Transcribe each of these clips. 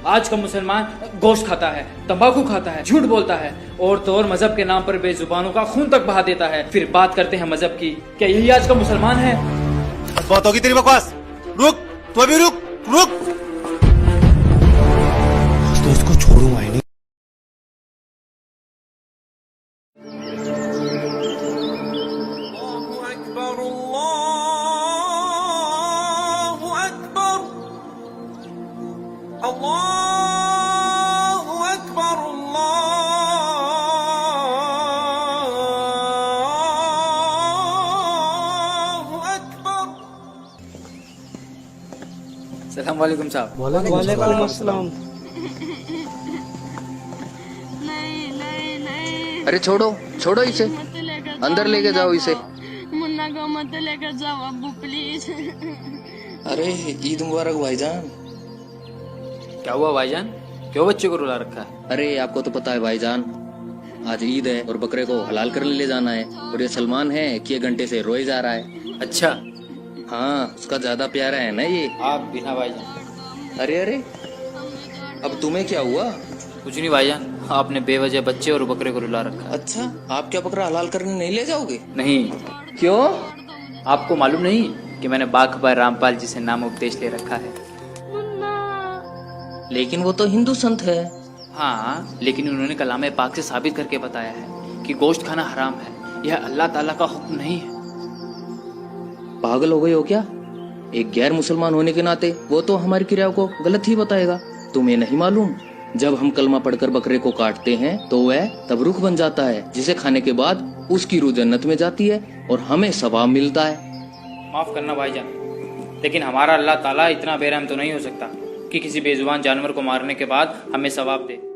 आज का मुसलमान गोश्त खाता है, तंबाकू खाता है, झूठ बोलता है और तो और मजहब के नाम पर बेजुबानों का खून तक बहा देता है। फिर बात करते हैं मजहब की। क्या यही आज का मुसलमान है? बहुत होगी तेरी बकवास। रुक, तू अभी रुक रुक। तो इसको छोड़ूंगा ही नहीं। सलाम वालेकुम साहब। वालेकुम अस्सलाम। अरे छोड़ो छोड़ो इसे, अंदर लेके जाओ इसे। मुन्ना को मत लेकर जाओ अब्बू प्लीज। अरे ईद मुबारक भाईजान। क्या हुआ भाईजान, क्यों बच्चे को रुला रखा है? अरे आपको तो पता है भाईजान, आज ईद है और बकरे को हलाल करने ले जाना है। और ये सलमान है कि ये घंटे से रोए जा रहा है। अच्छा, हाँ उसका ज्यादा प्यारा है ना ये। आप बिना भाईजान। अरे अरे अब तुम्हें क्या हुआ? कुछ नहीं भाईजान, आपने बेवजह बच्चे और बकरे को रुला रखा है। अच्छा, आप क्या बकरा हलाल करने नहीं ले जाओगे? नहीं। क्यों? आपको मालूम नहीं कि मैंने बाखबर रामपाल जी से नाम उपदेश ले रखा है? लेकिन वो तो हिंदू संत है। हाँ, लेकिन उन्होंने कलाम पाक से साबित करके बताया है कि गोश्त खाना हराम है। यह अल्लाह ताला का हुक्म नहीं है। पागल हो गए हो क्या? एक गैर मुसलमान होने के नाते वो तो हमारी क्रियाओं को गलत ही बताएगा। तुम्हें नहीं मालूम, जब हम कलमा पढ़कर बकरे को काटते हैं तो वह तबरुख बन जाता है, जिसे खाने के बाद उसकी रूह जन्नत में जाती है और हमें सवाब मिलता है। माफ करना भाईजान, लेकिन हमारा अल्लाह ताला इतना बेरहम तो नहीं हो सकता कि किसी बेजुबान जानवर को मारने के बाद हमें सवाब दे।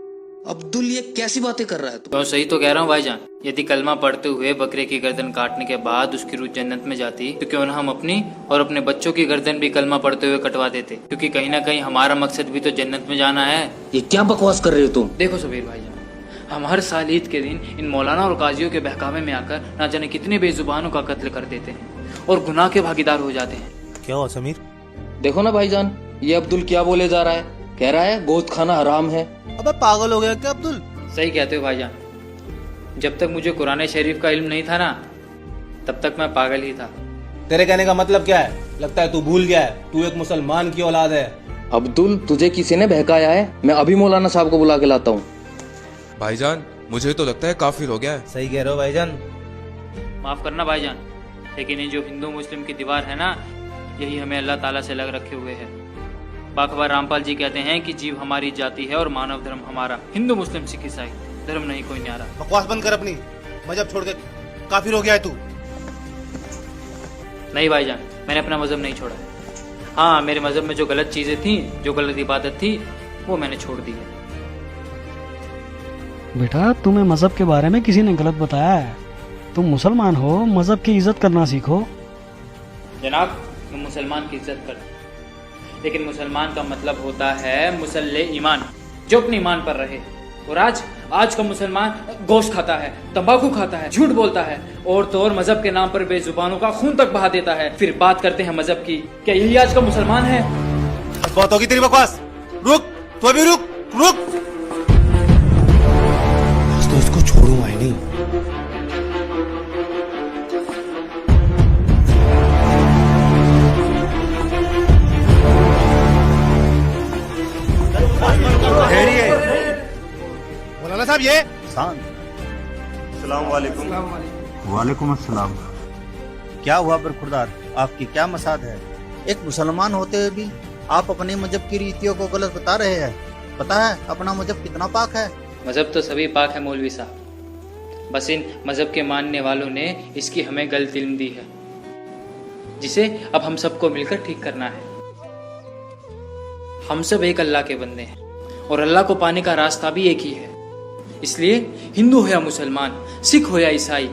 अब्दुल ये कैसी बातें कर रहा है तू? तो सही तो कह रहा हूँ भाईजान। यदि कलमा पढ़ते हुए बकरे की गर्दन काटने के बाद उसकी रूह जन्नत में जाती तो क्यों न हम अपनी और अपने बच्चों की गर्दन भी कलमा पढ़ते हुए कटवा देते, क्योंकि कहीं ना कहीं हमारा मकसद भी तो जन्नत में जाना है। ये क्या बकवास कर रहे हो तुम? देखो सबीर भाईजान, हम हर साल ईद के दिन इन मौलाना और काजियों के बहकावे में आकर ना जाने कितने बेजुबानों का कत्ल कर देते हैं और गुनाह के भागीदार हो जाते हैं। क्या हुआ समीर? देखो ना भाईजान, ये अब्दुल क्या बोले जा रहा है। कह रहा है गोश्त खाना हराम है। अबे पागल हो गया क्या अब्दुल? सही कहते हो भाईजान, जब तक मुझे कुरान शरीफ का इल्म नहीं था ना, तब तक मैं पागल ही था। तेरे कहने का मतलब क्या है? लगता है तू भूल गया है, तू एक मुसलमान की औलाद है। अब्दुल तुझे किसी ने बहकाया है? मैं अभी मौलाना साहब को बुला के लाता हूँ। भाईजान मुझे तो लगता है काफिर हो गया है। सही कह रहे हो भाईजान। माफ करना भाईजान, लेकिन ये जो हिंदू मुस्लिम की दीवार है ना, यही हमें अल्लाह ताला से लग रखे हुए है। बाखबर रामपाल जी कहते हैं कि जीव हमारी जाति है और मानव धर्म हमारा। हिंदू मुस्लिम सिख ईसाई धर्म नहीं कोई न्यारा। बकवास बंद कर अपनी, मजहब छोड़ के काफिर हो गया है तू। नहीं भाईजान, मैंने अपना मजहब नहीं छोड़ा। हाँ, मेरे मजहब में जो गलत चीजें थी, जो गलत इबादत थी, वो मैंने छोड़ दी है। बेटा, तुम्हें मजहब के बारे में किसी ने गलत बताया है। तुम मुसलमान हो, मजहब की इज्जत करना सीखो। जनाब, मैं मुसलमान की इज्जत करता, लेकिन मुसलमान का मतलब होता है मुसल्ले ईमान, जो अपने ईमान पर रहे। और आज का मुसलमान गोश्त खाता है, तंबाकू खाता है, झूठ बोलता है और तो और मजहब के नाम पर बेजुबानों का खून तक बहा देता है। फिर बात करते हैं मजहब की। क्या यही आज का मुसलमान है? बहुत होगी तेरी बकवास। रुक, तू अभी रुक रुक। तो इसको छोड़ूंगा ही नहीं। मौलाना साहब ये सलाम वालेकुम। वालेकुम अस्सलाम। क्या हुआ बरखुरदार, आपकी क्या मसाद है? एक मुसलमान होते हुए भी आप अपने मजहब की रीतियों को गलत बता रहे हैं। पता है अपना मजहब कितना पाक है? मजहब तो सभी पाक है मौलवी साहब, बस इन मजहब के मानने वालों ने इसकी हमें गलत इल्म दी है, जिसे अब हम सबको मिलकर ठीक करना है। हम सब एक अल्लाह के बंदे हैं और अल्लाह को पाने का रास्ता भी एक ही है। इसलिए हिंदू हो या मुसलमान, सिख हो या ईसाई,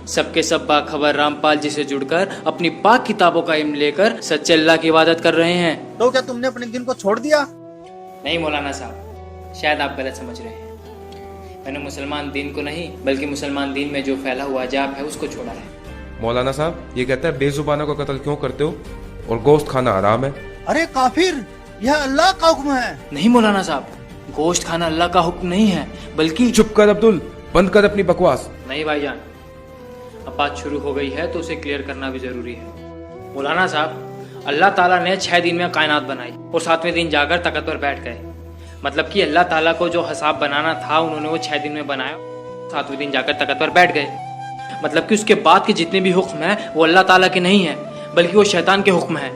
सबके सब बाखबर रामपाल जी से जुड़कर अपनी पाक किताबों का इल्म लेकर सच्चे अल्लाह की इबादत कर रहे हैं। तो क्या तुमने अपने दिन को छोड़ दिया? नहीं मौलाना साहब, शायद आप गलत समझ रहे हैं। मैंने मुसलमान दीन को नहीं, बल्कि मुसलमान दीन में जो फैला हुआ अजाब है उसको छोड़ा है। मौलाना साहब ये कहता है बेजुबानों का कत्ल क्यों करते हो और गोश्त खाना हराम है। अरे काफिर, यह अल्लाह का हुक्म है। नहीं मौलाना साहब, गोश्त खाना अल्लाह का हुक्म नहीं है, बल्कि चुप कर अब्दुल, बंद कर अपनी बकवास। नहीं भाईजान, अब बात शुरू हो गई है तो उसे क्लियर करना भी जरूरी है। मौलाना साहब, अल्लाह ताला ने 6 दिन में कायनात बनाई और 7वें दिन जाकर तख्त पर बैठ गए। मतलब कि अल्लाह ताला को जो हिसाब बनाना था उन्होंने वो 6 दिन में बनाया, 7वें दिन जाकर तख्त पर बैठ गए। मतलब कि उसके बाद के जितने भी हुक्म हैं वो अल्लाह ताला के नहीं है, बल्कि वो शैतान के हुक्म है।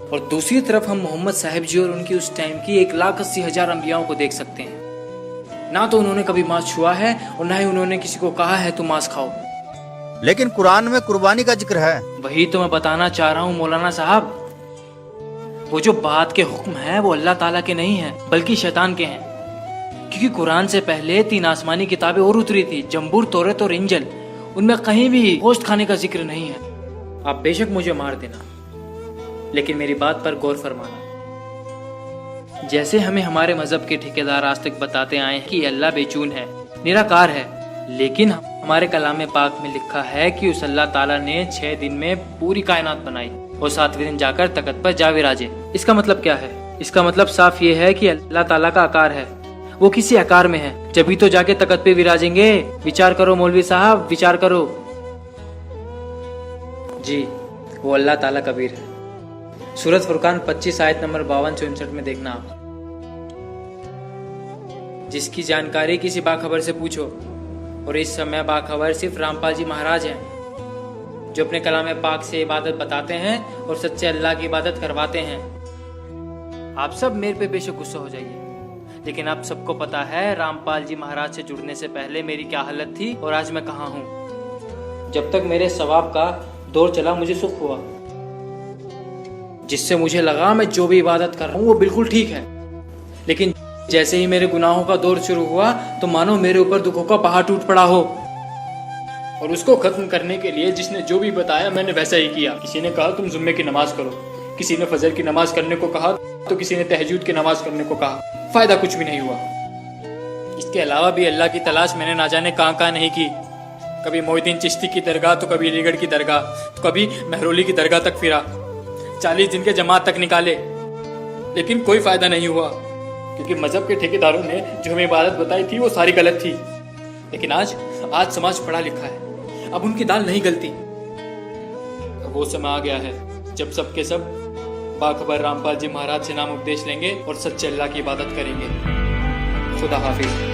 और दूसरी तरफ हम मोहम्मद साहिब जी और उनकी उस टाइम की 1,80,000 अंबियाओं को देख सकते हैं। ना तो उन्होंने कभी मांस छुआ है और ना ही उन्होंने किसी को कहा है तुम मांस खाओ। लेकिन कुरान में कुर्बानी का जिक्र है। वही तो मैं बताना चाह रहा हूँ मौलाना साहब, वो जो बात के हुक्म है वो अल्लाह ताला के नहीं है, बल्कि शैतान के हैं। क्योंकि कुरान से पहले 3 आसमानी किताबें और उतरी थी, जंबूर, तौरात और इंजिल। उनमें कहीं भी गोश्त खाने का जिक्र नहीं है। आप बेशक मुझे मार देना, लेकिन मेरी बात पर गौर फरमाना। जैसे हमें हमारे मजहब के ठेकेदार आज तक बताते आए हैं कि अल्लाह बेचून है, निराकार है, लेकिन हमारे कलाम पाक में लिखा है कि उस अल्लाह ताला ने 6 दिन में पूरी कायनात बनाई और 7वें दिन जाकर तख्त पर जा विराजे। इसका मतलब क्या है? इसका मतलब साफ ये है कि अल्लाह ताला का आकार है, वो किसी आकार में है, जभी तो जाके तख्त पे विराजेंगे। विचार करो मौलवी साहब, विचार करो। जी, वो अल्लाह ताला कबीर है। सूरत फुरकान 25 आयत नंबर 52 से 59 में देखना आप। जिसकी जानकारी किसी बाखबर से पूछो, और इस समय बाखबर सिर्फ रामपाल जी महाराज हैं, जो अपने कलाम पाक से इबादत बताते हैं और सच्चे अल्लाह की इबादत करवाते हैं। आप सब मेरे पे बेशक गुस्सा हो जाइए, लेकिन आप सबको पता है रामपाल जी महाराज से जुड़ने से पहले मेरी क्या हालत थी और आज मैं कहाँ हूँ। जब तक मेरे सवाब का दौर चला मुझे सुख हुआ, जिससे मुझे लगा मैं जो भी इबादत कर रहा हूँ वो बिल्कुल ठीक है। लेकिन जैसे ही मेरे गुनाहों का दौर शुरू हुआ तो मानो मेरे ऊपर दुखों का पहाड़ टूट पड़ा हो, और उसको खत्म करने के लिए जिसने जो भी बताया मैंने वैसा ही किया। किसी ने कहा तुम जुम्मे की नमाज करो, किसी ने फजर की नमाज करने को कहा, तो किसी ने तहज्जुद की नमाज करने को कहा। फायदा कुछ भी नहीं हुआ। इसके अलावा भी अल्लाह की तलाश मैंने ना जाने कहाँ नहीं की। कभी मोहिद्दीन चिश्ती की दरगाह, तो कभी अलीगढ़ की दरगाह, तो कभी महरौली की दरगाह तक फिरा, 40 दिन के जमात तक निकाले, लेकिन कोई फायदा नहीं हुआ। क्योंकि मजहब के ठेकेदारों ने जो हमें इबादत बताई थी वो सारी गलत थी। लेकिन आज समाज पढ़ा लिखा है, अब उनकी दाल नहीं गलती। अब वो समय आ गया है जब सबके सब बाखबर रामपाल जी महाराज से नाम उपदेश लेंगे और सच्चे अल्लाह की इबादत करेंगे। खुदा हाफिज।